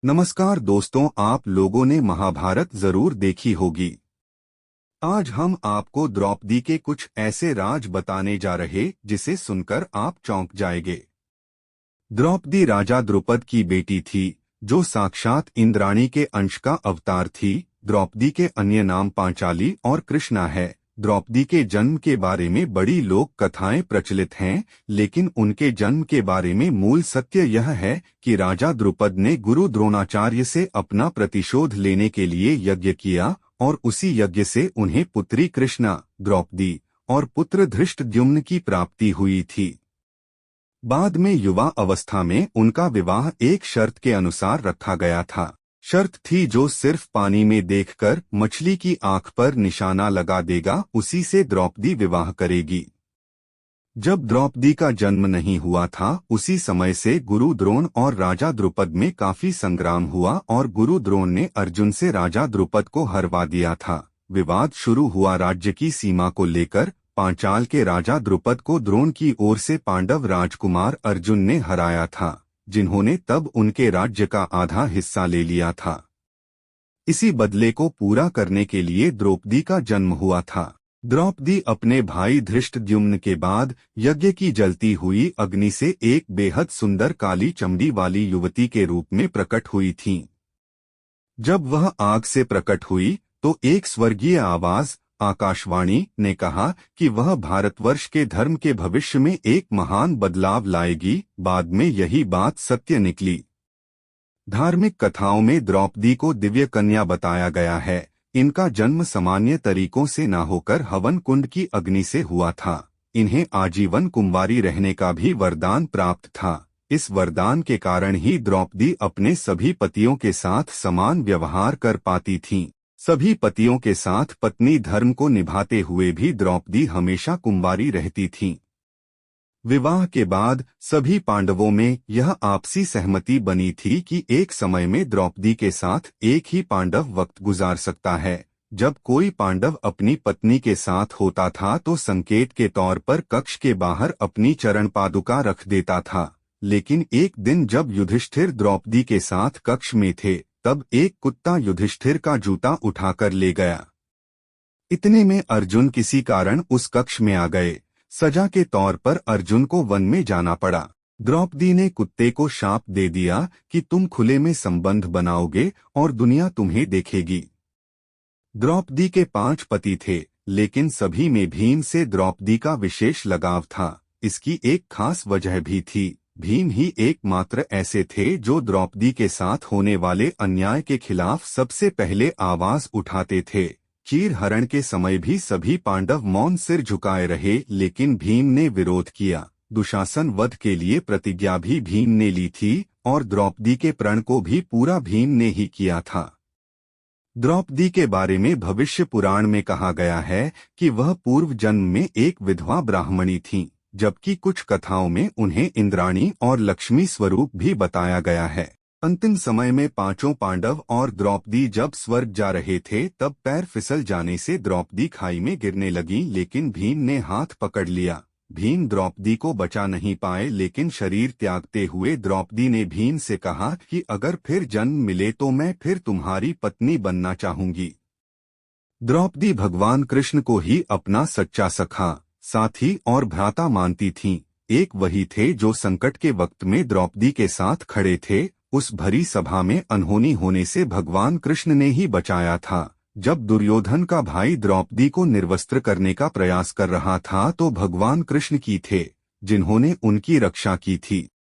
नमस्कार दोस्तों, आप लोगों ने महाभारत जरूर देखी होगी। आज हम आपको द्रौपदी के कुछ ऐसे राज बताने जा रहे जिसे सुनकर आप चौंक जाएंगे। द्रौपदी राजा द्रुपद की बेटी थी, जो साक्षात इंद्राणी के अंश का अवतार थी। द्रौपदी के अन्य नाम पांचाली और कृष्णा है। द्रौपदी के जन्म के बारे में बड़ी लोक कथाएं प्रचलित हैं, लेकिन उनके जन्म के बारे में मूल सत्य यह है कि राजा द्रुपद ने गुरु द्रोणाचार्य से अपना प्रतिशोध लेने के लिए यज्ञ किया और उसी यज्ञ से उन्हें पुत्री कृष्णा, द्रौपदी और पुत्र धृष्टद्युम्न की प्राप्ति हुई थी। बाद में युवा अवस्था में उनका विवाह एक शर्त के अनुसार रखा गया था। शर्त थी, जो सिर्फ पानी में देखकर मछली की आंख पर निशाना लगा देगा, उसी से द्रौपदी विवाह करेगी। जब द्रौपदी का जन्म नहीं हुआ था, उसी समय से गुरु द्रोण और राजा द्रुपद में काफी संग्राम हुआ और गुरु द्रोण ने अर्जुन से राजा द्रुपद को हरवा दिया था। विवाद शुरू हुआ राज्य की सीमा को लेकर। पांचाल के राजा द्रुपद को द्रोण की ओर से पांडव राजकुमार अर्जुन ने हराया था, जिन्होंने तब उनके राज्य का आधा हिस्सा ले लिया था। इसी बदले को पूरा करने के लिए द्रौपदी का जन्म हुआ था। द्रौपदी अपने भाई धृष्टद्युम्न के बाद यज्ञ की जलती हुई अग्नि से एक बेहद सुंदर काली चमड़ी वाली युवती के रूप में प्रकट हुई थीं। जब वह आग से प्रकट हुई तो एक स्वर्गीय आवाज, आकाशवाणी, ने कहा कि वह भारतवर्ष के धर्म के भविष्य में एक महान बदलाव लाएगी। बाद में यही बात सत्य निकली। धार्मिक कथाओं में द्रौपदी को दिव्य कन्या बताया गया है। इनका जन्म सामान्य तरीकों से न होकर हवन कुंड की अग्नि से हुआ था। इन्हें आजीवन कुंवारी रहने का भी वरदान प्राप्त था। इस वरदान के कारण ही द्रौपदी अपने सभी पतियों के साथ समान व्यवहार कर पाती थीं। सभी पतियों के साथ पत्नी धर्म को निभाते हुए भी द्रौपदी हमेशा कुंवारी रहती थीं। विवाह के बाद सभी पांडवों में यह आपसी सहमति बनी थी कि एक समय में द्रौपदी के साथ एक ही पांडव वक्त गुजार सकता है। जब कोई पांडव अपनी पत्नी के साथ होता था तो संकेत के तौर पर कक्ष के बाहर अपनी चरण पादुका रख देता था। लेकिन एक दिन जब युधिष्ठिर द्रौपदी के साथ कक्ष में थे, तब एक कुत्ता युधिष्ठिर का जूता उठाकर ले गया। इतने में अर्जुन किसी कारण उस कक्ष में आ गए। सजा के तौर पर अर्जुन को वन में जाना पड़ा। द्रौपदी ने कुत्ते को शाप दे दिया कि तुम खुले में संबंध बनाओगे और दुनिया तुम्हें देखेगी। द्रौपदी के 5 पति थे, लेकिन सभी में भीम से द्रौपदी का विशेष लगाव था। इसकी एक खास वजह भी थी। भीम ही एकमात्र ऐसे थे जो द्रौपदी के साथ होने वाले अन्याय के खिलाफ सबसे पहले आवाज उठाते थे। चीर हरण के समय भी सभी पांडव मौन सिर झुकाए रहे, लेकिन भीम ने विरोध किया। दुशासन वध के लिए प्रतिज्ञा भी भीम ने ली थी और द्रौपदी के प्रण को भी पूरा भीम ने ही किया था। द्रौपदी के बारे में भविष्य पुराण में कहा गया है कि वह पूर्व जन्म में एक विधवा ब्राह्मणी थीं, जबकि कुछ कथाओं में उन्हें इंद्राणी और लक्ष्मी स्वरूप भी बताया गया है। अंतिम समय में 5 पांडव और द्रौपदी जब स्वर्ग जा रहे थे, तब पैर फिसल जाने से द्रौपदी खाई में गिरने लगी, लेकिन भीम ने हाथ पकड़ लिया। भीम द्रौपदी को बचा नहीं पाए, लेकिन शरीर त्यागते हुए द्रौपदी ने भीम से कहा कि अगर फिर जन्म मिले तो मैं फिर तुम्हारी पत्नी बनना चाहूंगी। द्रौपदी भगवान कृष्ण को ही अपना सच्चा सखा, साथी और भ्राता मानती थीं। एक वही थे जो संकट के वक्त में द्रौपदी के साथ खड़े थे। उस भरी सभा में अनहोनी होने से भगवान कृष्ण ने ही बचाया था। जब दुर्योधन का भाई द्रौपदी को निर्वस्त्र करने का प्रयास कर रहा था, तो भगवान कृष्ण की थे जिन्होंने उनकी रक्षा की थी।